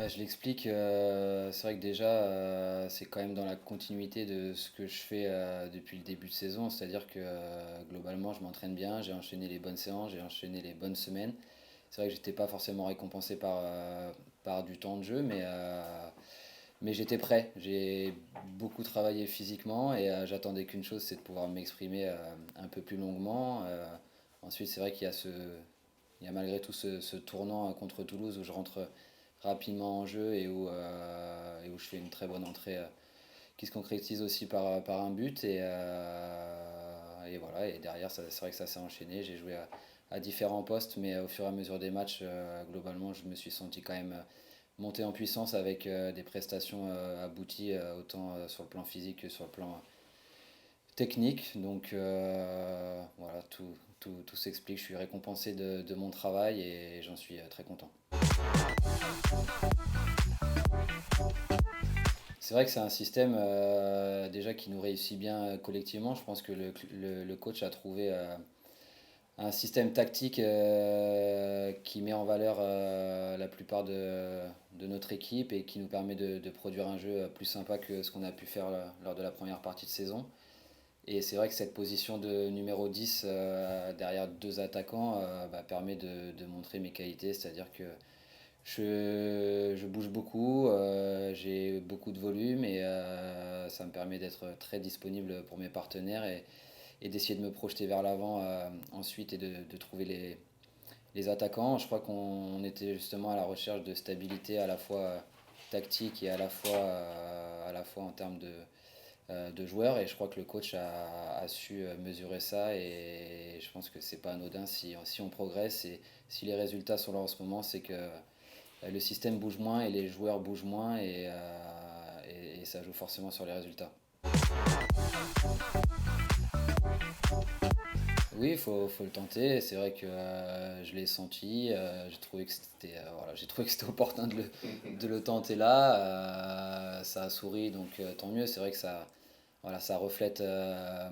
Je l'explique, c'est vrai que déjà, c'est quand même dans la continuité de ce que je fais depuis le début de saison, c'est-à-dire que globalement, je m'entraîne bien, j'ai enchaîné les bonnes séances, j'ai enchaîné les bonnes semaines. C'est vrai que j'étais pas forcément récompensé par du temps de jeu, mais j'étais prêt. J'ai beaucoup travaillé physiquement et j'attendais qu'une chose, c'est de pouvoir m'exprimer un peu plus longuement. Ensuite, c'est vrai il y a malgré tout ce tournant contre Toulouse où je rentre rapidement en jeu et où je fais une très bonne entrée qui se concrétise aussi par un but. Et voilà, et derrière, c'est vrai que ça s'est enchaîné. J'ai joué à différents postes, mais au fur et à mesure des matchs, globalement, je me suis senti quand même monter en puissance avec des prestations abouties, autant sur le plan physique que sur le plan technique. Donc voilà, tout s'explique. Je suis récompensé de mon travail et j'en suis très content. C'est vrai que c'est un système déjà qui nous réussit bien collectivement. Je pense que le coach a trouvé un système tactique qui met en valeur la plupart de notre équipe et qui nous permet de produire un jeu plus sympa que ce qu'on a pu faire lors de la première partie de saison. Et c'est vrai que cette position de numéro 10 derrière deux attaquants permet de montrer mes qualités, c'est-à-dire que je bouge beaucoup, j'ai beaucoup de volume et ça me permet d'être très disponible pour mes partenaires et d'essayer de me projeter vers l'avant ensuite et de trouver les attaquants. Je crois qu'on était justement à la recherche de stabilité à la fois tactique et à la fois en termes de joueurs et je crois que le coach a su mesurer ça et je pense que c'est pas anodin si on progresse et si les résultats sont là en ce moment, c'est que le système bouge moins et les joueurs bougent moins et ça joue forcément sur les résultats. Oui, faut le tenter. C'est vrai que je l'ai senti. J'ai trouvé que voilà, j'ai trouvé que c'était opportun de le tenter là. Ça a souri, donc tant mieux. C'est vrai que voilà, ça reflète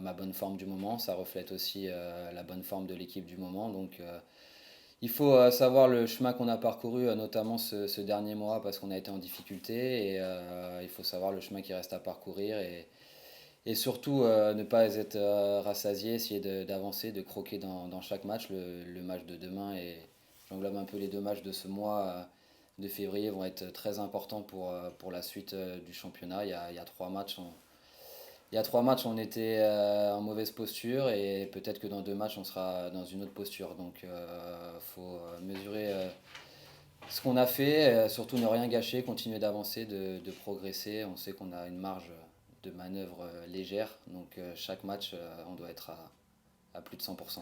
ma bonne forme du moment. Ça reflète aussi la bonne forme de l'équipe du moment. Donc il faut savoir le chemin qu'on a parcouru, notamment ce dernier mois, parce qu'on a été en difficulté. Et il faut savoir le chemin qui reste à parcourir. Et surtout, ne pas être rassasié, essayer d'avancer, de croquer dans chaque match. Le match de demain, et j'englobe un peu les deux matchs de ce mois de février, vont être très importants pour la suite du championnat. Il y a trois matchs. On était en mauvaise posture et peut-être que dans deux matchs on sera dans une autre posture. Donc faut mesurer ce qu'on a fait, surtout ne rien gâcher, continuer d'avancer, de progresser. On sait qu'on a une marge de manœuvre légère, donc chaque match on doit être à plus de 100%.